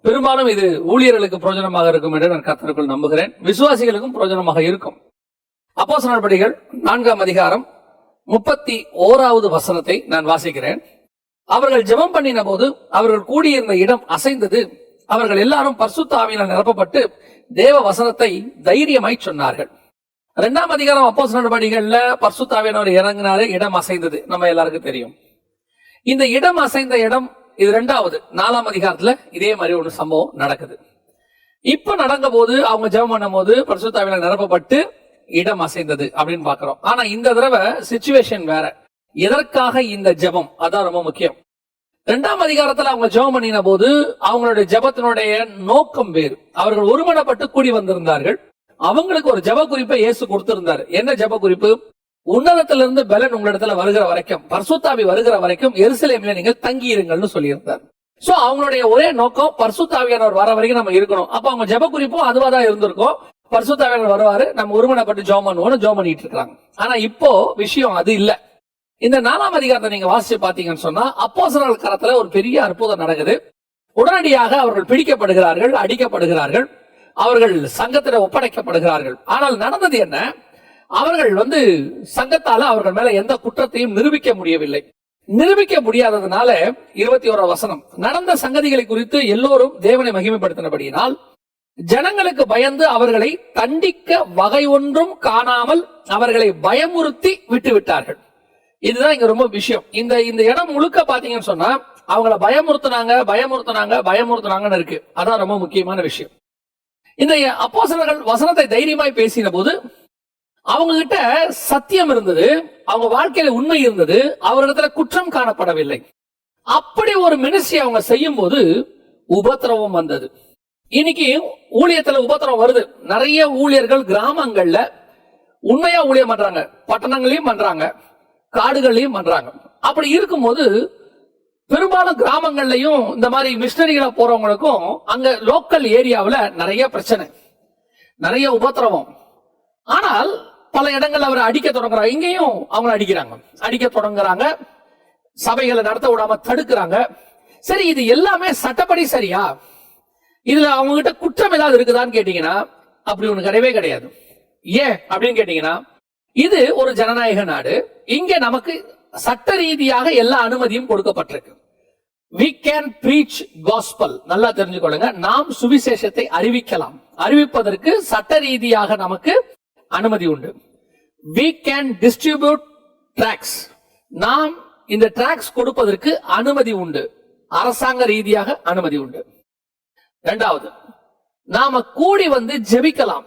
பெரும்பாலும் இது ஊழியர்களுக்கு பிரயோஜனமாக இருக்கும் என்று நான் கர்த்தருக்குள் நம்புகிறேன். விசுவாசிகளுக்கும் பிரயோஜனமாக இருக்கும். அப்போஸ்தலர் நடபடிகள் 4ஆம் அதிகாரம் 31வது வசனத்தை நான் வாசிக்கிறேன். அவர்கள் ஜெபம் பண்ணின போது அவர்கள் கூடியிருந்த இடம் அசைந்தது. அவர்கள் எல்லாரும் பரிசுத்த ஆவியினால் நிரப்பப்பட்டு தேவ வசனத்தை தைரியமாய் சொன்னார்கள். 2ஆம் அதிகாரம் அப்போஸ்தலர் நடபடிகள்ல பரிசுத்த ஆவியானவர் இறங்கினாரு, இடம் அசைந்தது, நம்ம எல்லாருக்கும் தெரியும். இந்த இடம் அசைந்த இடம் இது 2வது. 4ஆம் அதிகாரத்துல இதே மாதிரி ஒரு சம்பவம் நடக்குது. இப்ப நடந்த போது அவங்க ஜெபம் பண்ணும் போது பரிசுத்த ஆவியால் நிரப்பப்பட்டு இடம் அசைந்தது அப்படின்னு பாக்குறோம். ஆனா இந்த தடவை சிச்சுவேஷன் வேற. எதற்காக இந்த ஜெபம், அதான் ரொம்ப முக்கியம். 2ஆம் அதிகாரத்துல அவங்க ஜெபம் பண்ணின போது அவங்களுடைய ஜெபத்தினுடைய நோக்கம் வேறு. அவர்கள் ஒருமனப்பட்டு கூடி வந்திருந்தார்கள். அவங்களுக்கு ஒரு ஜெப குறிப்பை இயேசு கொடுத்திருந்தார். என்ன ஜெப குறிப்பு? உன்னதத்திலிருந்து பலன் உங்களிடத்துல வருகிற வரைக்கும், பரிசுத்த ஆவி வருகிற வரைக்கும் எருசலேமிலே நீங்கள் தங்கி இருங்கள்னு சொல்லியிருந்தார். சோ அவங்களுடைய ஒரே நோக்கம் பரிசுத்த ஆவியானவர் வர வரைக்கும் நம்ம இருக்கணும். அப்ப அவங்க ஜெப குறிப்பும் அதுவா தான் இருந்திருக்கும். பரிசுத்த ஆவியானவர் வருவாரு, நம்ம ஒருமனப்பட்டு ஜெபம் பண்ணுவோம்னு ஜெபம் பண்ணிட்டு இருக்காங்க. ஆனா இப்போ விஷயம் அது இல்ல. இந்த 4ஆம் அதிகாரத்தை நீங்க வாசிச்சு பாத்தீங்கன்னு சொன்னா அப்போஸ்தலர் கரத்துல ஒரு பெரிய அற்புதம் நடக்குது. உடனடியாக அவர்கள் பிடிக்கப்படுகிறார்கள், அடிக்கப்படுகிறார்கள், அவர்கள் சங்கத்தில ஒப்படைக்கப்படுகிறார்கள். ஆனால் நடந்தது என்ன? அவர்கள் சங்கத்தால அவர்கள் மேல எந்த குற்றத்தையும் நிரூபிக்க முடியவில்லை. நிரூபிக்க முடியாததுனால 21ஆம் வசனம், நடந்த சங்கதிகளை குறித்து எல்லோரும் தேவனை மகிமைப்படுத்தினபடியினால் ஜனங்களுக்கு பயந்து அவர்களை தண்டிக்க வகை ஒன்றும் காணாமல் அவர்களை பயமுறுத்தி விட்டு விட்டார்கள். இதுதான் இங்க ரொம்ப விஷயம். இந்த இடம் முழுக்க பாத்தீங்கன்னு சொன்னா அவங்கள பயமுறுத்தினாங்கன்னு இருக்கு. அதான் ரொம்ப முக்கியமான விஷயம். இந்த அப்போஸ்தலர்கள் வசனத்தை தைரியமாய் பேசின போது அவங்க கிட்ட சத்தியம் இருந்தது, அவங்க வாழ்க்கையில உண்மை இருந்தது, அவர்களிடத்துல குற்றம் காணப்படவில்லை. அப்படி ஒரு மினிஸ்ட்ரி அவங்க செய்யும் போது உபத்திரவம் வந்தது. இன்னைக்கு ஊழியத்துல உபத்திரவம் வருது. நிறைய ஊழியர்கள் கிராமங்கள்ல உண்மையா ஊழியம் பண்றாங்க, பட்டணங்களையும் பண்றாங்க, காடுகள்லயும் பண்றாங்க. அப்படி இருக்கும்போது பெரும்பாலும் கிராமங்கள்லயும் இந்த மாதிரி மிஷனரிகளா போறவங்களுக்கும் அங்க லோக்கல் ஏரியாவில் நிறைய பிரச்சனை, நிறைய உபத்திரவம். ஆனால் பல இடங்கள் அவர் அடிக்க தொடங்குறாங்க. இங்கேயும் அவங்க அடிக்க தொடங்குறாங்க, சபைகளை நடத்த விடாம தடுக்கிறாங்க. சரி, இது எல்லாமே சட்டப்படி சரியா? இதுல அவங்க கிட்ட குற்றம் ஏதாவது இருக்குதான்னு கேட்டீங்கன்னா அப்படி ஒண்ணு கிடையவே கிடையாது. ஏன் அப்படின்னு கேட்டீங்கன்னா, இது ஒரு ஜனநாயக நாடு. இங்க நமக்கு சட்ட ரீதியாக எல்லா அனுமதியும் கொடுக்கப்பட்டிருக்கு. We can preach gospel. நல்லா தெரிஞ்சுக்கொள்ளுங்க, நாம் சுவிசேஷத்தை அறிவிக்கலாம். அறிவிப்பதற்கு சட்ட ரீதியாக நமக்கு அனுமதி உண்டு. We can distribute tracts. நாம் இந்த tracts கொடுப்பதற்கு அனுமதி உண்டு, அரசாங்க ரீதியாக அனுமதி உண்டு. இரண்டாவது, நாம கூடி ஜெபிக்கலாம்.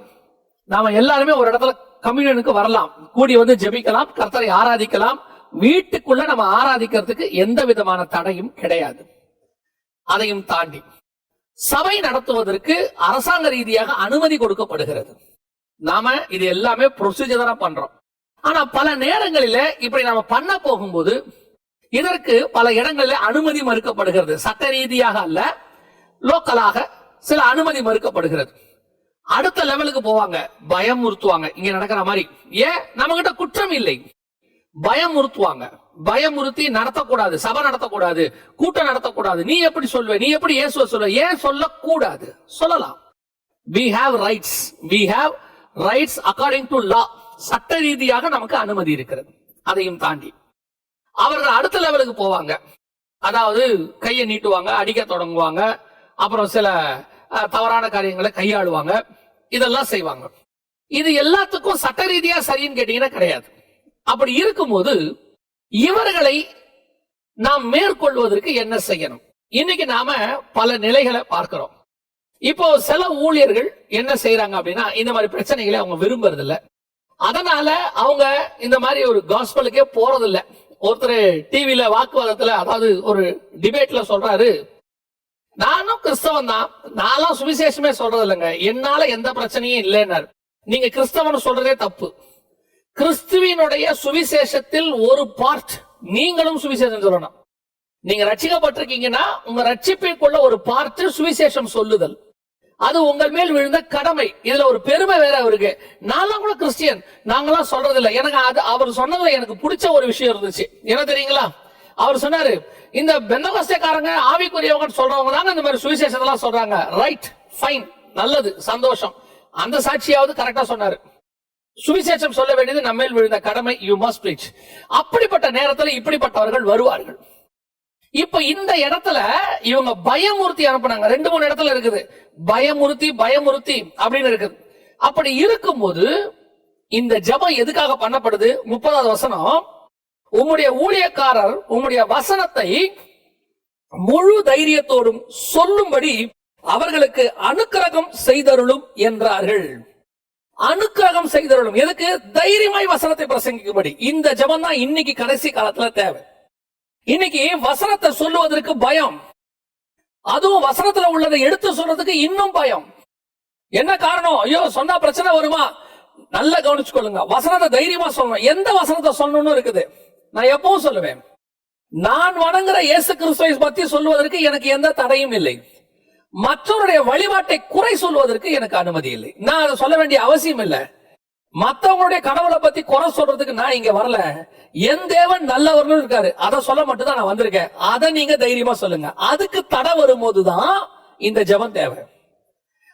நாம எல்லாருமே ஒரு இடத்துல கம்யூனியனுக்கு வரலாம், கூடி ஜெபிக்கலாம், கர்த்தரை ஆராதிக்கலாம். வீட்டுக்குள்ள நம்ம ஆராதிக்கிறதுக்கு எந்த விதமான தடையும் கிடையாது. அதையும் தாண்டி சபை நடத்துவதற்கு அரசாங்க ரீதியாக அனுமதி கொடுக்கப்படுகிறது. நாம இது எல்லாமே ப்ரொசீஜரா பண்றோம். ஆனா பல நேரங்களில இப்படி நாம பண்ண போகும்போது இதற்கு பல இடங்களில் அனுமதி மறுக்கப்படுகிறது. சட்ட ரீதியாக அல்ல, லோக்கலாக சில அனுமதி மறுக்கப்படுகிறது. அடுத்த லெவலுக்கு போவாங்க, பயமுறுத்துவாங்க. இங்க நடக்கிற மாதிரி, ஏன் நம்ம கிட்ட குற்றம் இல்லை, பயமுறுத்துவாங்க. பயமுறுத்தி நடத்தக்கூடாது, சபை நடத்தக்கூடாது, கூட்டம் நடத்தக்கூடாது. நீ எப்படி சொல்வ, நீ எப்படி இயேசுவை சொல்வ? ஏன் சொல்லக்கூடாது? சொல்லலாம். we have rights, we have rights according to law. சட்ட ரீதியாக நமக்கு அனுமதி இருக்கிறது. அதையும் தாண்டி அவர்கள் அடுத்த லெவலுக்கு போவாங்க. அதாவது கையை நீட்டுவாங்க, அடிக்க தொடங்குவாங்க, அப்புறம் சில தவறான காரியங்களை கையாளுவாங்க, இதெல்லாம் செய்வாங்க. இது எல்லாத்துக்கும் சட்ட ரீதியா சரின்னு கேட்டீங்கன்னா கிடையாது. அப்படி இருக்கும்போது இவர்களை நாம் மேற்கொள்வதற்கு என்ன செய்யணும்? இன்னைக்கு நாம பல நிலைகளை பார்க்கிறோம். இப்போ சில ஊழியர்கள் என்ன செய்யறாங்க அப்படின்னா, இந்த மாதிரி பிரச்சனைகளை அவங்க விரும்புறது இல்ல. அதனால அவங்க இந்த மாதிரி ஒரு காஸ்பலுக்கே போறது இல்ல. ஒருத்தர் டிவில வாக்குவாதத்துல, அதாவது ஒரு டிபேட்ல சொல்றாரு, நானும் கிறிஸ்தவன் தான், நானும் சுவிசேஷமே சொல்றது இல்லைங்க, என்னால எந்த பிரச்சனையும் இல்லைன்னாரு. நீங்க கிறிஸ்தவன் சொல்றதே தப்பு. கிறிஸ்துவினுடைய சுவிசேஷத்தில் ஒரு பார்ட் நீங்களும் சுவிசேஷம் சொல்லணும். நீங்க ரட்சிக்கப்பட்டிருக்கீங்கன்னா உங்க ரட்சிப்பிற்குள்ள ஒரு பார்ட் சுவிசேஷம் சொல்லுதல். அது உங்கள் மேல் விழுந்த கடமை. இதுல ஒரு பெருமை வேற அவருக்கு. நான்லாம் கூட கிறிஸ்டியன், நாங்களாம் சொல்றது இல்லை. எனக்கு அது அவர் சொன்னதுல எனக்கு பிடிச்ச ஒரு விஷயம் இருந்துச்சு. என்ன தெரியுங்களா? அவர் சொன்னாரு, இந்த பெந்தகோஸ்தேக்காரங்க ஆவிக்குரியவங்க சொல்றவங்க தாங்க இந்த மாதிரி சுவிசேஷத்தெல்லாம் சொல்றாங்க. ரைட், ஃபைன், நல்லது, சந்தோஷம். அந்த சாட்சியாவது கரெக்டா சொன்னாரு. சுவிசேஷம் சொல்ல வேண்டியது நம்மேல் விழுந்த கடமை. You must breach. அப்படிப்பட்ட நேரத்தில் இப்படிப்பட்டவர்கள் வருவார்கள். இப்ப இந்த இடத்துல இவங்க பயமுறுத்தி அனுப்புனாங்க. 2-3 இடத்துல இருக்குது பயமுறுத்தி பயமுறுத்தி அப்படின்னு இருக்குது. அப்படி இருக்கும்போது இந்த ஜெபம் எதுக்காக பண்ணப்படுது? 30வது வசனம், உம்முடைய ஊழியக்காரர் உம்முடைய வசனத்தை முழு தைரியத்தோடும் சொல்லும்படி அவர்களுக்கு அனுக்கிரகம் செய்தருளும் என்றார்கள். அனுக்கிரகம் செய்தருளும் எதுக்கு? தைரியமாய் வசனத்தை பிரசங்கிக்கும்படி. இந்த ஜெபம் தான் இன்னைக்கு கடைசி காலத்துல தேவை. இன்னைக்கு வசனத்தை சொல்லுவதற்கு பயம், அதுவும் வசனத்துல உள்ளதை எடுத்து சொல்றதுக்கு இன்னும் பயம். என்ன காரணம்? ஐயோ சொன்னா பிரச்சனை வருமா? நல்லா கவனிச்சுக்கொள்ளுங்க. வசனத்தை தைரியமா சொல்லணும். எந்த வசனத்தை சொல்லணும்னு இருக்குது. நான் எப்பவும் சொல்லுவேன், நான் வணங்குற இயேசு கிறிஸ்துவை பத்தி சொல்லுவதற்கு எனக்கு எந்த தடையும் இல்லை. மற்றவருடைய வழிபாட்டை குறை சொல்வதற்கு எனக்கு அனுமதி இல்லை. நான் அதை சொல்ல வேண்டிய அவசியம் இல்லை. மற்றவங்களுடைய கடவுளை பத்தி குறை சொல்றதுக்கு நான் இங்க வரல. என் தேவன் நல்லவர்கள் இருக்காரு, அதை சொல்ல மட்டும் தான் நான் வந்திருக்கேன். அதை நீங்க தைரியமா சொல்லுங்க. அதுக்கு தடை வரும்போதுதான் இந்த ஜெபம் தேவை.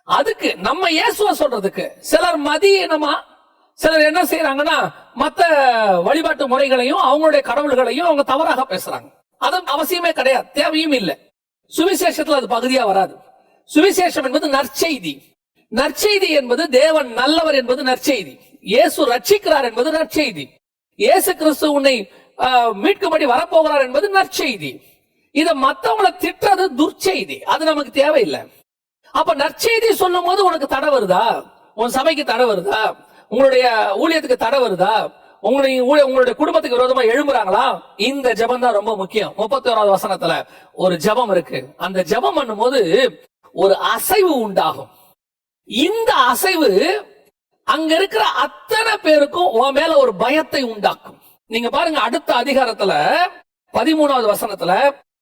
அதுக்கு நம்ம இயேசுவ சொல்றதுக்கு சிலர் மதியினமா, சிலர் என்ன செய்யறாங்கன்னா மத்த வழிபாட்டு முறைகளையும் அவங்களுடைய கடவுள்களையும் அவங்க தவறாக பேசுறாங்க. அது அவசியமே கிடையாது, தேவையும் இல்லை. சுவிசேஷத்துல அது பகுதியா வராது. சுவிசேஷம் என்பது நற்செய்தி. நற்செய்தி என்பது தேவன் நல்லவர் என்பது நற்செய்தி. இயேசு ரட்சிக்கிறார் என்பது நற்செய்தி. இயேசு கிறிஸ்து உன்னை மீட்கும்படி வரப்போகிறார் என்பது நற்செய்தி. இத மத்தவங்களை திட்டுறது துர்ச்செய்தி. அது நமக்கு தேவையில்லை. அப்ப நற்செய்தி சொல்லும் போது உனக்கு தடை வருதா? உன் சபைக்கு தடை வருதா? உங்களுடைய ஊழியத்துக்கு தடை வருதா? உங்களுடைய குடும்பத்துக்கு விரோதமா எழும்புறாங்களா? இந்த ஜெபம் தான் ரொம்ப முக்கியம். 31வது வசனத்துல ஒரு ஜெபம் இருக்கு. அந்த ஜெபம் பண்ணும்போது ஒரு அசைவு உண்டாகும். இந்த அசைவு அங்க இருக்கிற அத்தனை பேருக்கும் உன் மேல ஒரு பயத்தை உண்டாக்கும். நீங்க பாருங்க, அடுத்த அதிகாரத்துல 13வது வசனத்துல,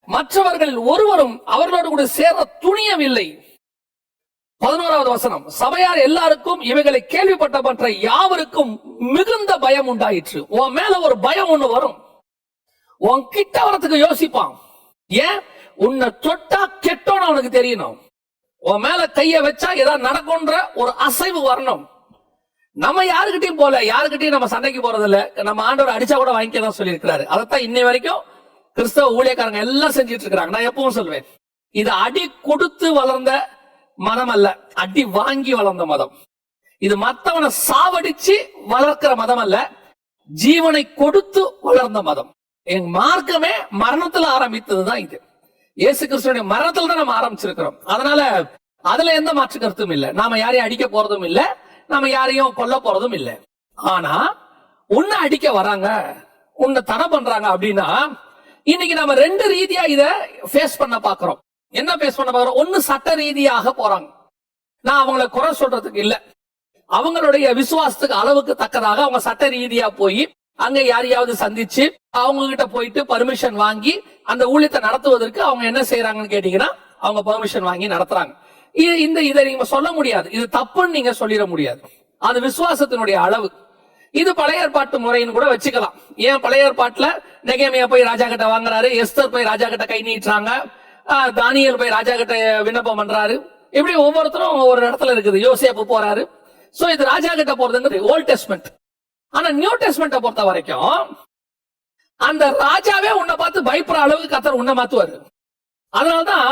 மற்றவர்களில் ஒருவரும் அவர்களோடு கூட சேர துணியவில்லை. 11வது வசனம், சபையார் எல்லாருக்கும் இவைகளை கேள்விப்பட்ட மற்ற யாவருக்கும் மிகுந்த பயம் உண்டாயிற்று. உன் மேல ஒரு பயம் ஒண்ணு வரும். உன் கிட்ட வரத்துக்கு யோசிப்பான். ஏன்? உன்னை தொட்டா கெட்டோன்னு அவனுக்கு தெரியணும். உன் மேல கைய வச்சா ஏதாவது நடக்கும்ன்ற ஒரு அசைவு வரணும். நம்ம யாருக்கிட்டையும் போல, யாருக்கிட்டையும் நம்ம சண்டைக்கு போறது இல்ல. நம்ம ஆண்டவர் அடிச்சா கூட வாங்கிக்கதான் சொல்லி இருக்கிறாரு. அதைத்தான் இன்னை வரைக்கும் கிறிஸ்தவ ஊழியக்காரங்க எல்லாம் செஞ்சிட்டு இருக்கிறாங்க. நான் எப்பவும் சொல்வேன், இது அடி கொடுத்து வளர்ந்த மதம் அல்ல, அடி வாங்கி வளர்ந்த மதம். இது மத்தவனை சாவடிச்சு வளர்க்கிற மதம் அல்ல, ஜீவனை கொடுத்து வளர்ந்த மதம். என் மார்க்கமே மரணத்துல ஆரம்பித்ததுதான் இது. இயேசு கிறிஸ்துவின் மரணத்துல தான் நம்ம ஆரம்பிச்சிருக்கிறோம். அதனால அதுல எந்த மாற்று கருத்தும் இல்லை. நாம யாரையும் அடிக்க போறதும் இல்லை, நாம யாரையும் கொல்ல போறதும் இல்லை. ஆனா உன்னை அடிக்க வராங்க, உன்னை தடை பண்றாங்க அப்படின்னா இன்னைக்கு நம்ம 2 ரீதியா இத ஃபேஸ் பண்ண பாக்குறோம். என்ன ஃபேஸ் பண்ண பாக்குறோம்? ஒன்னு சட்ட ரீதியாக போறாங்க. நான் அவங்களை குறை சொல்றதுக்கு இல்ல, அவங்களுடைய விசுவாசத்துக்கு அளவுக்கு தக்கதாக அவங்க சட்ட ரீதியா போய் அங்க யாரையாவது சந்திச்சு அவங்க கிட்ட போயிட்டு பர்மிஷன் வாங்கி அந்த ஊழியத்தை நடத்துவதற்கு அவங்க என்ன செய்யறாங்கன்னு கேட்டீங்கன்னா அவங்க பர்மிஷன் வாங்கி நடத்துறாங்க. இதை நீங்க சொல்ல முடியாது, இது தப்புன்னு நீங்க சொல்லிட முடியாது. அது விசுவாசத்தினுடைய அளவு. இது பழைய ஏற்பாட்டு முறைன்னு கூட வச்சுக்கலாம். ஏன் பழைய ஏற்பாட்டுல நெகேமியா போய் ராஜா கிட்ட வாங்குறாரு, எஸ்தர் போய் ராஜா கிட்ட கை நீட்டுறாங்க, தானியேல் போய் ராஜா கிட்ட விண்ணப்பம் பண்றாரு. இப்படி ஒவ்வொருத்தரும் ஒரு இடத்துல இருக்குது. யோசேப்பு போறாரு. சோ இது ராஜா கிட்ட போறதுங்கிறது ஓல்ட் டெஸ்ட்மென்ட். ஆனா நியூ டெஸ்ட்மென்ட்டை பொறுத்த வரைக்கும் அந்த ராஜாவே உன்னை பார்த்து பயப்படுற அளவுக்கு கர்த்தர் உன்னை மாத்துவாரு. அதனாலதான்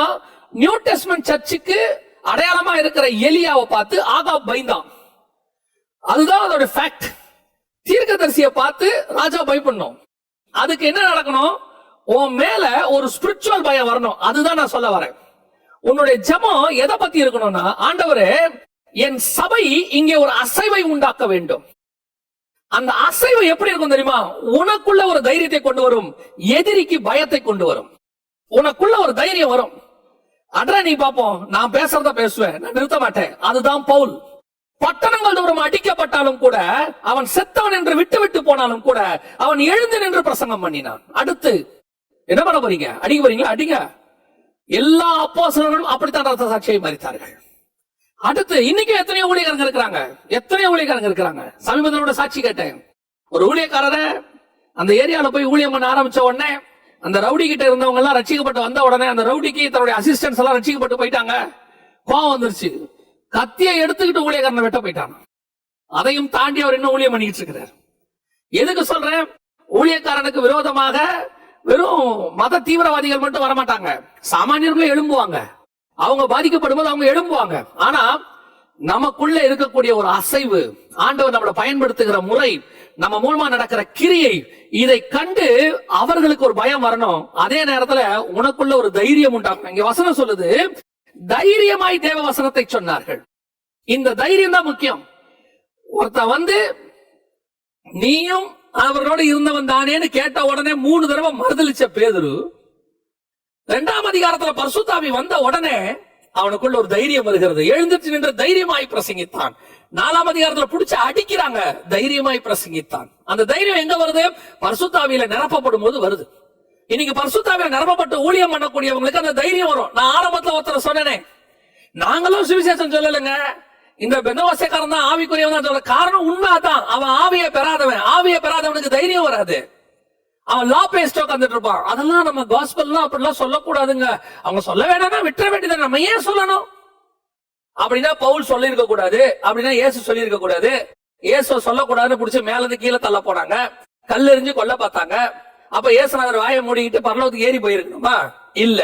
நியூ டெஸ்ட்மென்ட் சர்ச்சுக்கு அடையாளமா இருக்கிற எலியாவை பார்த்து ஆகாப் பயந்தான். அதுதான் அதோட ஃபேக்ட். தீர்க்கதரிசியை பார்த்து ராஜா பயப்படணும். அதுக்கு என்ன நடக்கணும்? உன் மேல ஒரு ஸ்பிரிச்சுவல் பயம் வரணும். அதுதான் நான் சொல்ல வரேன். உன்னுடைய ஜெபம் எதை பத்தி இருக்கணும்னா, ஆண்டவரே என் சபை இங்கே ஒரு அசைவை உண்டாக்க வேண்டும். அந்த அசைவு எப்படி இருக்கும் தெரியுமா? உனக்குள்ள ஒரு தைரியத்தை கொண்டு வரும், எதிரிக்கு பயத்தை கொண்டு வரும். உனக்குள்ள ஒரு தைரியம் வரும். அட்ரா நீ பாப்போம், நான் பேசுறத பேசுவேன், நான் நிறுத்த மாட்டேன். அதுதான் பவுல். பட்டணங்கள் தோறும் அடிக்கப்பட்டாலும் கூட, அவன் செத்தவன் என்று விட்டு விட்டு போனாலும் கூட அவன் எழுந்து நின்று பிரசங்கம் பண்ணினான். அடுத்து என்ன பண்ண போறீங்க? அடிக்க போறீங்களா? அடிங்க. எல்லா அப்போஸ்தலர்களும் அப்படித்தான் ரத்த சாட்சியை மரித்தார்கள். அடுத்து இன்னைக்கு எத்தனையோ ஊழியக்காரங்க இருக்கிறாங்க, எத்தனையோ ஊழியக்காரங்க இருக்கிறாங்க. சமீபத்தோட சாட்சி கேட்டேன். ஒரு ஊழியக்காரரை அந்த ஏரியால போய் ஊழியம் பண்ண ஆரம்பிச்ச உடனே அந்த ரவுடி கிட்ட இருந்தவங்க எல்லாம் ரட்சிக்கப்பட்டு வந்த உடனே அந்த ரவுடிக்கு தன்னுடைய அசிஸ்டன்ஸ் எல்லாம் ரட்சிக்கப்பட்டு போயிட்டாங்க. கோவம் வந்துருச்சு, கத்தியை எடுத்துக்கிட்டு ஊழியக்காரனை வெட்ட போயிட்டான். அதையும் தாண்டி அவர் இன்னும் ஊழியம் பண்ணிட்டு இருக்கிறார். எதுக்கு சொல்றேன்? ஊழியக்காரனுக்கு விரோதமாக வெறும் மத தீவிரவாதிகள் மட்டும் வரமாட்டாங்க, சாமானியர்களும் எழும்புவாங்க. அவங்க பாதிக்கப்படும்போது அவங்க எழும்புவாங்க. ஆனா நமக்குள்ள இருக்கக்கூடிய ஒரு அசைவு, ஆண்டவர் நம்மளை பயன்படுத்துகிற முறை, நம்ம மூலமா நடக்கிற கிரியை, இதை கண்டு அவர்களுக்கு ஒரு பயம் வரணும். அதே நேரத்துல உனக்குள்ள ஒரு தைரியம் உண்டாகும். இங்க வசனம் சொல்லுது, தைரியமாய் தேவ வசனத்தை சொன்னார்கள். இந்த தைரியம் தான் முக்கியம். ஒருத்த வந்து நீயும் அவர்களோட இருந்தவன் தானேன்னு கேட்ட உடனே 3 தடவை மறுதலிச்ச பேதுரு, 2ஆம் அதிகாரத்துல பரிசுத்தாவி வந்த உடனே அவனுக்குள்ள ஒரு தைரியம் வருகிறது. எழுந்திருச்சு நின்று தைரியமாய் பிரசங்கித்தான். 4ஆம் அதிகாரத்துல புடிச்சு அடிக்கிறாங்க, தைரியமாய் பிரசங்கித்தான். அந்த தைரியம் எங்க வருது? பரிசுத்தாவியில நிரப்பப்படும் போது வருது. இன்னைக்கு பரிசுத்தாவியில நிரப்பப்பட்டு ஊழியம் பண்ணக்கூடியவங்களுக்கு அந்த தைரியம் வரும். நான் ஆரம்பத்துல ஒருத்தர் சொன்னேனே, நாங்களும் சுவிசேஷம் சொல்லலைங்க, இந்த பெந்தகோஸ்தேக்காரன் தான் ஆவிக்குரியவன் தான் சொல்ற. காரணம் உண்மைதான், அவன் ஆவியை பெறாதவன். ஆவியை பெறாதவனுக்கு தைரியம் வராது. அவன் லா பேஸ்ட் உட்காந்துட்டு இருப்பான். அதெல்லாம் நம்ம காஸ்பல்லாம் அப்படிலாம் சொல்லக்கூடாதுங்க, அவங்க சொல்ல வேண்டாம்னா விட்டுற வேண்டியது, நம்ம ஏன் சொல்லணும்? அப்படின்னா பவுல் சொல்லி இருக்க கூடாது, அப்படின்னா இயேசு சொல்லி இருக்க கூடாது. இயேசு சொல்லக்கூடாதுன்னு பிடிச்சி மேலது கீழே தள்ள போனாங்க, கல்லெறிஞ்சு கொல்ல பார்த்தாங்க. அப்ப இயேசுநாதர் வாயை மூடிக்கிட்டு பரலோகத்துக்கு ஏறி போயிருக்கணுமா? இல்ல.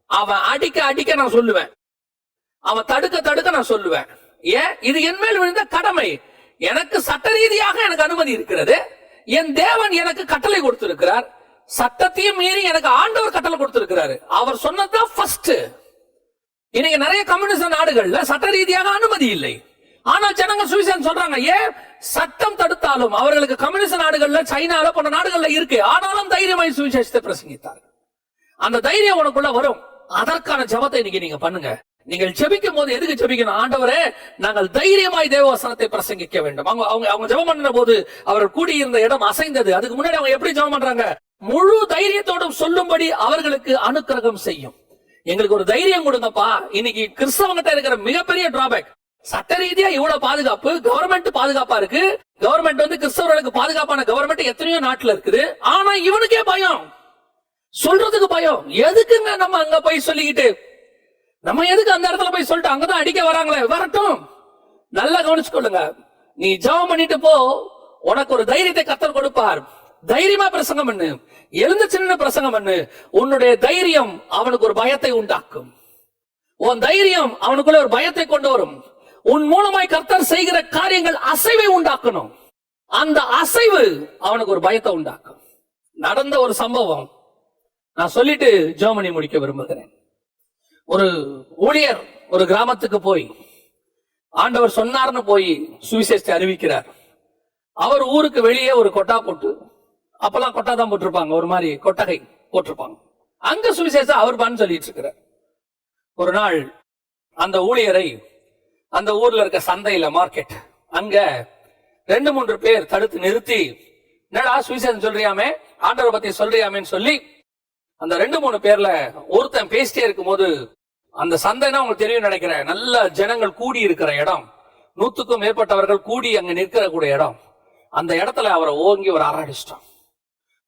அவன் அடிக்க அடிக்க நான் சொல்லுவேன், அவன் தடுக்க தடுக்க நான் சொல்லுவேன். ஏன்? இது என் மேல் விழுந்த கடமை. எனக்கு சட்ட ரீதியாக எனக்கு அனுமதி இருக்கிறது. என் தேவன் எனக்கு கட்டளை கொடுத்திருக்கிறார். சட்டத்தையும் மீறி எனக்கு ஆண்டவர் கட்டளை கொடுத்திருக்கிறாரு. அவர் சொன்னதுதான் ஃபர்ஸ்ட். இன்னைக்கு நிறைய கம்யூனிஸ்ட் நாடுகள்ல சட்ட ரீதியாக அனுமதி இல்லை. ஆனால் ஜனங்க சுவிசேஷம் சொல்றாங்க. ஏன்? சட்டம் தடுத்தாலும் அவர்களுக்கு கம்யூனிஸ்ட் நாடுகள்ல, சைனால போன்ற நாடுகள்ல இருக்கு. ஆனாலும் தைரியமாய் சுவிசேஷத்தை பிரசங்கித்தார். அந்த தைரியம் உனக்குள்ள வரும். அதற்கான ஜெபத்தை இன்னைக்கு நீங்க பண்ணுங்க. நீங்கள் ஜெபிக்கும் போது எதுக்கு ஜெபிக்கணும்? ஆண்டவரே, நாங்கள் தைரியமாய் தேவவசனத்தை பிரசங்கிக்க வேண்டும். அவங்க ஜெபம் பண்ண போது அவர்கள் கூடியிருந்த இடம் அசைந்தது. அதுக்கு முன்னாடி அவங்க எப்படி ஜெபம் பண்றாங்க? முழு தைரியத்தோடும் சொல்லும்படி அவர்களுக்கு அனுக்கிரகம் செய்யும். எங்களுக்கு ஒரு தைரியம் கொடுங்கப்பா. இன்னைக்கு கிறிஸ்தவங்கிட்ட இருக்கிற மிகப்பெரிய டிராபேக், சட்ட ரீதியா இவ்வளவு பாதுகாப்பு, கவர்மெண்ட் பாதுகாப்பா இருக்கு. கவர்மெண்ட் வந்து கிறிஸ்தவர்களுக்கு பாதுகாப்பான கவர்மெண்ட் எத்தனையோ நாட்டுல இருக்குது. ஆனா இவனுக்கே பயம், சொல்றதுக்கு பயம். எதுக்குங்க நம்ம அங்க போய் சொல்லிக்கிட்டு, நம்ம எதுக்கு அந்த இடத்துல போய் சொல்லிட்டு அங்கதான் அடிக்க வராங்களே, வரட்டும். நல்லா கவனிச்சுக்கொள்ளுங்க. நீ ஜெபம் பண்ணிட்டு போ, உனக்கு ஒரு தைரியத்தை கர்த்தர் கொடுப்பார். தைரியமா பிரசங்கம் பண்ணு, எழுந்து சின்ன பிரசங்கம் பண்ணு. உன்னுடைய தைரியம் அவனுக்கு ஒரு பயத்தை உண்டாக்கும். உன் தைரியம் அவனுக்குள்ள ஒரு பயத்தை கொண்டு வரும். உன் மூலமாய் கர்த்தர் செய்கிற காரியங்கள் அசைவை உண்டாக்கணும். அந்த அசைவு அவனுக்கு ஒரு பயத்தை உண்டாக்கும். நடந்த ஒரு சம்பவம் நான் சொல்லிட்டு ஜெபம் பண்ணி முடிக்க விரும்புகிறேன். ஒரு ஊழியர் ஒரு கிராமத்துக்கு போய் ஆண்டவர் சொன்னார்னு போய் சுவிசேஷத்தை அறிவிக்கிறார். அவர் ஊருக்கு வெளியே ஒரு கொட்டா போட்டு, அப்பெல்லாம் கொட்டா தான் போட்டிருப்பாங்க, ஒரு மாதிரி கொட்டகை போட்டிருப்பாங்க, அங்க சுவிசேஷம் அவர் பண்ணு சொல்லிட்டு இருக்கிறார். ஒரு நாள் அந்த ஊழியரை அந்த ஊர்ல இருக்க சந்தையில, மார்க்கெட், அங்க 2-3 பேர் தடுத்து நிறுத்தி, என்னடா சுவிசேஷம் சொல்றியாமே, ஆண்டவரை பத்தி சொல்றியாமேன்னு சொல்லி, அந்த 2-3 பேர்ல ஒருத்தன் பேசிட்டே இருக்கும் போது, அந்த சந்தைனா உங்களுக்கு தெரியும் நினைக்கிறேன், நல்ல ஜனங்கள் கூடி இருக்கிற இடம், 100க்கும் மேற்பட்டவர்கள் கூடி அங்க நிற்கிற கூட இடம். அந்த இடத்துல அவரை ஓங்கி ஒரு அடிச்சிட்டான்.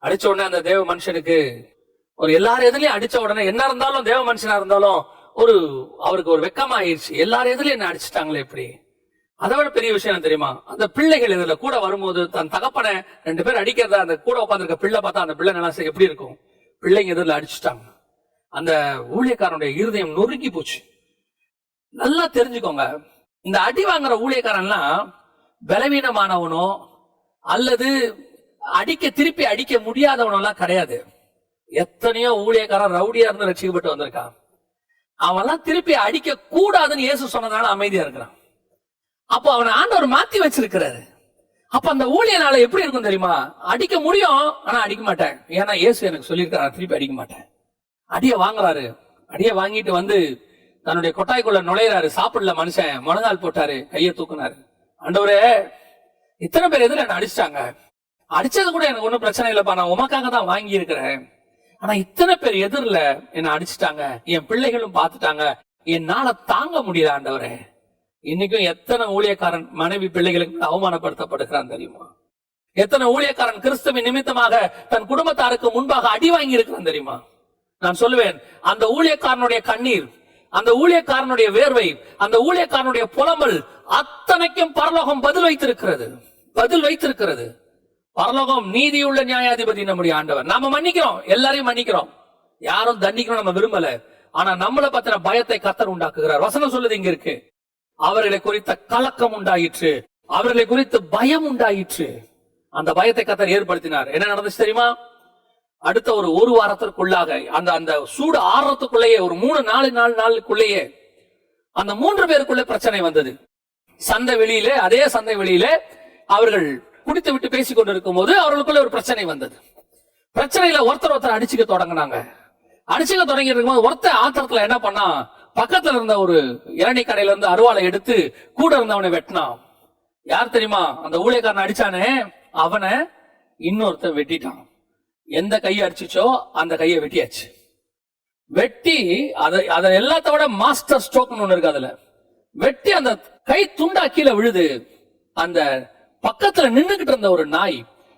அடிச்ச உடனே அந்த தேவ மனுஷனுக்கு ஒரு எல்லாரும் எதுலயும் அடிச்ச உடனே, என்ன இருந்தாலும் தேவ மனுஷனா இருந்தாலும் அவருக்கு ஒரு வெக்கமாயிருச்சு. எல்லாரும் எதுலயும் என்ன அடிச்சுட்டாங்களே எப்படி? அதை விட பெரிய விஷயம் தெரியுமா? அந்த பிள்ளைகள் இதுல கூட வரும்போது தன் தகப்பனை 2 பேர் அடிக்கிறத அந்த கூட உட்காந்துருக்க பிள்ளை பார்த்தா அந்த பிள்ளை நல்லா எப்படி இருக்கும்? பிள்ளைங்க எதிரில் அடிச்சுட்டாங்க. அந்த ஊழியக்காரனுடைய இருதயம் நொறுங்கி போச்சு. நல்லா தெரிஞ்சுக்கோங்க, இந்த அடி வாங்குற ஊழியக்காரன்லாம் பலவீனமானவனோ அல்லது திருப்பி அடிக்க முடியாதவனோ எல்லாம் கிடையாது. எத்தனையோ ஊழியக்காரன் ரவுடியா இருந்து ரட்சிக்கப்பட்டு வந்திருக்கான். அவன்லாம் திருப்பி அடிக்க கூடாதுன்னு இயேசு சொன்னதால அமைதியா இருக்கிறான். அப்போ அவனை ஆண்டவர் மாத்தி வச்சிருக்கிறாரு. அப்ப அந்த ஊழியனால எப்படி இருக்கும் தெரியுமா? அடிக்க முடியும், ஆனா அடிக்க மாட்டேன். ஏன்னா இயேசு எனக்கு சொல்லியிருக்காரு, திருப்பி அடிக்க மாட்டேன். அடிய வாங்குறாரு. அடிய வாங்கிட்டு வந்து தன்னுடைய கொட்டாய்க்குள்ள நுழையிறாரு. சாப்பிடல மனுஷன், முழங்கால் போட்டாரு, கையை தூக்குனாரு. ஆண்டவரே, இத்தனை பேர் எதிர என்ன அடிச்சிட்டாங்க, அடிச்சது கூட எனக்கு ஒன்னும் பிரச்சனை இல்லப்பா, நான் உமக்காக தான் வாங்கி இருக்கிறேன். ஆனா இத்தனை பேர் எதிரில என்ன அடிச்சுட்டாங்க, என் பிள்ளைகளும் பார்த்துட்டாங்க, என்னால தாங்க முடியல ஆண்டவரே. இன்னைக்கும் எத்தனை ஊழியக்காரன் மனைவி பிள்ளைகளுக்கு அவமானப்படுத்தப்படுகிறான் தெரியுமா? எத்தனை ஊழியக்காரன் கிறிஸ்துவின் நிமித்தமாக தன் குடும்பத்தாருக்கு முன்பாக அடி வாங்கி இருக்கிறான் தெரியுமா? நான் சொல்லுவேன், அந்த ஊழியக்காரனுடைய கண்ணீர், அந்த ஊழியக்காரனுடைய வேர்வை, அந்த ஊழியக்காரனுடைய புலம்பல் அத்தனைக்கும் பரலோகம் பதில் வைத்திருக்கிறது. பரலோகம் நீதியுள்ள நியாயாதிபதி நம்முடைய ஆண்டவர். நாம மன்னிக்கிறோம், எல்லாரையும் மன்னிக்கிறோம், யாரும் தண்டிக்கணும் நம்ம விரும்பல. ஆனா நம்மளை பத்தின பயத்தை கர்த்தர் உண்டாக்குகிறார். வசனம் சொல்லுது இங்க இருக்கு, அவர்களை குறித்த கலக்கம் உண்டாயிற்று, அவர்களை குறித்து பயம் உண்டாயிற்று. அந்த பயத்தை கர்த்தர் ஏற்படுத்தினார். என்ன நடந்துச்சு தெரியுமா? அடுத்த ஒரு வாரத்திற்குள்ளாக அந்த சூடு ஆறத்துக்குள்ளேயே, ஒரு 3-4 நாளுக்குள்ளேயே அந்த 3 பேருக்குள்ளே பிரச்சனை வந்தது. அதே சந்தை வெளியிலே அவர்கள் குடித்து விட்டு பேசிக் கொண்டிருக்கும் போது அவர்களுக்குள்ள ஒரு பிரச்சனை வந்தது. பிரச்சனையில ஒருத்தர் அடிச்சுக்க தொடங்கினாங்க. அடிச்சுக்க தொடங்கி இருக்கும்போது ஒருத்தர் ஆத்திரத்துல என்ன பண்ணா, பக்கத்துல இருந்த ஒரு இளநீ கடையில இருந்து அருவாளை எடுத்து கூட இருந்தவனை வெட்டினான். யார் தெரியுமா? அந்த ஊழியக்காரன் அடிச்சானே, அவனை இன்னொருத்தன் வெட்டிட்டான். எந்த கையை அடிச்சுச்சோ அந்த கையை வெட்டியாச்சு. வெட்டி அதை எல்லாத்த விட மாஸ்டர் ஸ்ட்ரோக்னு ஒண்ணு இருக்கு, அதுல வெட்டி அந்த கை துண்டா கீழே விழுது. அந்த பக்கத்துல நின்னுகிட்டு இருந்த ஒரு நாய்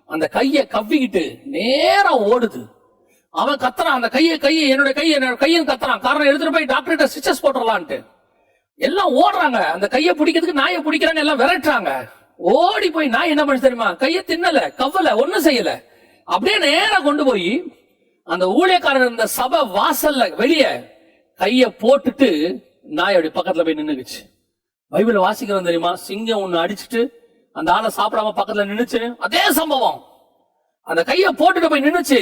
அந்த கையை கவ்விக்கிட்டு நேரா ஓடுது. அவன் கத்துறான், அந்த என்னோட கையை கத்துறான். காரணம், எடுத்துட்டு போய் டாக்டர்கிட்ட ஸ்டிச்சஸ் போட்டுடலான்ட்டு எல்லாம் ஓடுறாங்க. அந்த கையை பிடிக்கிறதுக்கு நாயை பிடிக்கிறாங்க, எல்லாம் விரட்டுறாங்க. ஓடி போய் நாய் என்ன பண்ணு தெரியுமா? கையை தின்னல, கவ்வல, ஒண்ணும் செய்யல. அப்படியே நேரா கொண்டு போய் அந்த ஊழியக்காரர் இருந்த சபை வாசல்ல வெளியே கைய போட்டுட்டு நாய் அப்படி பக்கத்துல போய் நின்னுக்குச்சு. பைபிள் வாசிக்கிறோம் தெரியுமா? சிங்கம் ஒண்ணு அடிச்சுட்டு அந்த ஆளை சாப்பிடாம பக்கத்துல நின்னுச்சு. அதே சம்பவம், அந்த கைய போட்டுட்டு போய் நின்னுச்சு.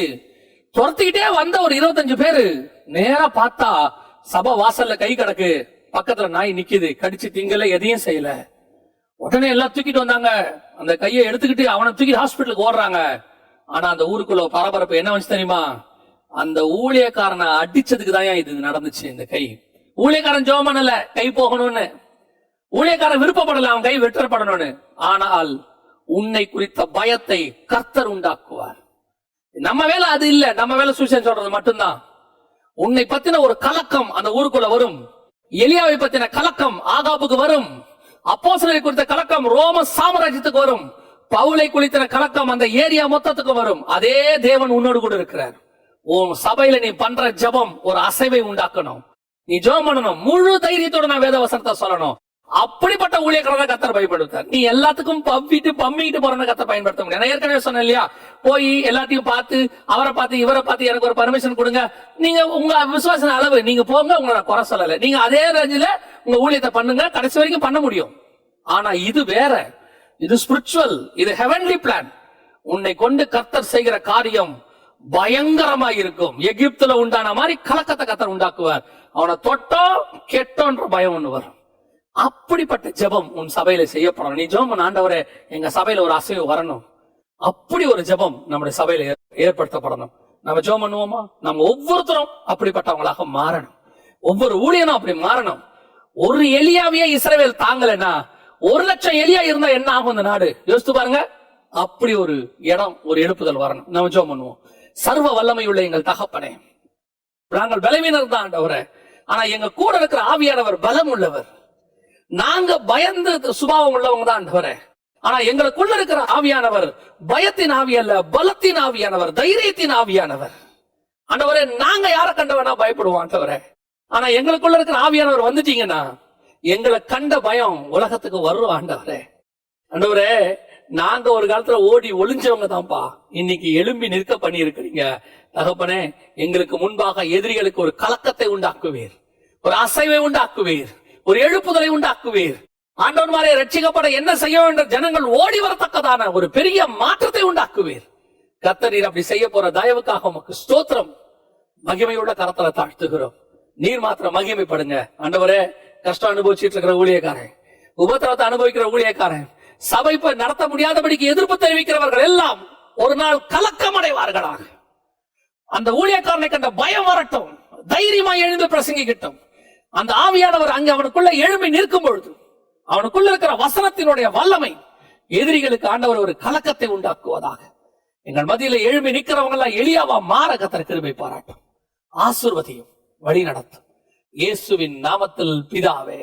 துரத்திக்கிட்டே வந்த ஒரு 25 பேரு நேரா பார்த்தா சபை வாசல்ல கை கிடக்கு, பக்கத்துல நாய் நிக்குது, கடிச்சு திங்கல, எதையும் செய்யல. உடனே எல்லாம் தூக்கிட்டு வந்தாங்க. அந்த கையை எடுத்துக்கிட்டு அவனை தூக்கி ஹாஸ்பிட்டலுக்கு ஓடுறாங்க. ஆனா அந்த ஊருக்குள்ள பரபரப்பு என்ன வந்து தெரியுமா? அந்த ஊழியக்காரனை அடிச்சதுக்கு தான் இது நடந்துச்சு. இந்த கை, ஊழியக்காரன் ஜெபம் பண்ணல கை போகணும்னு, ஊழியக்காரன் விருப்பப்படல அவன் கை வெட்டப்படணும்னு. ஆனால் உன்னை குறித்த பயத்தை கர்த்தர் உண்டாக்குவார். நம்ம வேலை அது இல்ல, நம்ம வேலை சுவிசேஷம் சொல்றது மட்டும்தான். உன்னை பத்தின ஒரு கலக்கம் அந்த ஊருக்குள்ள வரும். எலியாவை பத்தின கலக்கம் ஆகாபுக்கு வரும். அப்போஸ்தலரை குறித்த கலக்கம் ரோம சாம்ராஜ்யத்துக்கு வரும். பவுலை குறித்த கலக்கம் அந்த ஏரியா மொத்தத்துக்கு வரும். அதே தேவன் உன்னோடு கூட இருக்கிறார். உன் சபையில நீ பண்ற ஜெபம் ஒரு அசைவை உண்டாக்கணும். நீ ஜெபம் பண்ணணும், முழு தைரியத்தோட நான் வேத வசனத்தை சொல்லணும். அப்படிப்பட்ட ஊழியக்காரரை கர்த்தர் பயன்படுத்தார். நீ எல்லாத்துக்கும் பம்மிட்டு போறத கர்த்தர் பயன்படுத்த முடியாது. நான் ஏற்கனவே சொன்னேன் இல்லையா, போய் எல்லாத்தையும் பார்த்து அவரை பார்த்து இவரை பார்த்து எனக்கு ஒரு பர்மிஷன் கொடுங்க. நீங்க உங்க விசுவாச அளவு நீங்க போங்க, உங்களை குறை சொல்லல. நீங்க அதே ரேஞ்சில உங்க ஊழியத்தை பண்ணுங்க, கடைசி வரைக்கும் பண்ண முடியும். ஆனா இது வேற, இது ஸ்பிரிச்சுவல், இது ஹெவன்லி பிளான். உன்னை கொண்டு கர்த்தர் செய்கிற காரியம் பயங்கரமா இருக்கும். எகிப்துல உண்டான மாதிரி கலக்கத்தை கர்த்தர் உண்டாக்குவார். அவனை தொட்டோ கெட்டோன்ற பயம் ஒண்ணு வரும். அப்படிப்பட்ட ஜெபம் உன் சபையில செய்யப்படணும். நீ ஜெபம், ஆண்டவரே எங்க சபையில ஒரு அசைவு வரணும். அப்படி ஒரு ஜெபம் நம்முடைய சபையில ஏற்படுத்தப்படணும். நம்ம ஜெபம் பண்ணுவோமா? நம்ம ஒவ்வொருத்தரும் அப்படிப்பட்டவங்களாக மாறணும். ஒவ்வொரு ஊழியனும் அப்படி மாறணும். ஒரு எலியாவையே இஸ்ரவேல் தாங்கலைன்னா 1,00,000 எலியா இருந்தா என்ன ஆகும் இந்த நாடு? யோசித்து பாருங்க. அப்படி ஒரு இடம், ஒரு எழுப்புதல் வரணும். நம்ம ஜெபம் பண்ணுவோம். சர்வ வல்லமை உள்ள எங்கள் தகப்பனே, நாங்கள் பலவீனர் தான் ஆண்டவரே, ஆனா எங்க கூட இருக்கிற ஆவியானவர் பலம் உள்ளவர். நாங்க பயந்து சுபாவம் உள்ளவங்க தான் ஆண்டவரே, ஆனா எங்களுக்குள்ள இருக்கிற ஆவியானவர் பயத்தின் ஆவி அல்ல, பலத்தின் ஆவியானவர், தைரியத்தின் ஆவியானவர். ஆண்டவரே, நாங்க யார கண்டவனா பயப்படுவோம் ஆண்டவரே, ஆனா எங்களுக்குள்ள இருக்கிற ஆவியானவர் வந்துட்டீங்கன்னா எங்களை கண்ட பயம் உலகத்துக்கு வரும் ஆண்டவரே. ஆண்டவரே, நாங்க ஒரு காலத்துல ஓடி ஒளிஞ்சவங்க தான்ப்பா, இன்னைக்கு எழும்பி நிற்க பண்ணி இருக்கிறீங்க தகப்பனே. எங்களுக்கு முன்பாக எதிரிகளுக்கு ஒரு கலக்கத்தை உண்டாக்குவீர், ஒரு அசைவை உண்டாக்குவீர், ஒரு எழுப்புதலை உண்டாக்குவீர். ஆண்டவன்மாரே, ரட்சிக்கப்பட என்ன செய்ய வேண்டும்? ஜனங்கள் ஓடி வரத்தக்கதான ஒரு பெரிய மாற்றத்தை உண்டாக்குவீர். கர்த்தர் நீர் அப்படி செய்ய போற தயவுக்காக உமக்கு ஸ்தோத்திரம். மகிமையுள்ள கரத்துல தாழ்த்துகிறோம். நீர் மாத்திரம் மகிமைப்படுங்க ஆண்டவரே. கஷ்டம் அனுபவிச்சுட்டு இருக்கிற ஊழியக்காரன், உபத்திரவத்தை அனுபவிக்கிற ஊழியக்காரன், சபை நடத்த முடியாதபடிக்கு எதிர்ப்பு தெரிவிக்கிறவர்கள் எல்லாம் ஒரு நாள் கலக்கம் அடைவார்களாக. அந்த ஊழியக்காரனை கண்ட பயம் வரட்டும், தைரியமா எழுந்து பிரசங்கிக்கட்டும். அந்த ஆவியானவர் அங்க அவனுக்குள்ள எழும்பி நிற்கும் பொழுது அவனுக்குள்ள இருக்கிற வசனத்தினுடைய வல்லமை எதிரிகளுக்கு ஆண்டவர் ஒரு கலக்கத்தை உண்டாக்குவதாக. எங்கள் மத்தியில எழும்பி நிற்கிறவங்க எல்லாம் எலியாவா மாற கர்த்தர் கிருபை பாராட்டும். ஆசீர்வதியும், வழி நடத்தும். இயேசுவின் நாமத்தில் பிதாவே.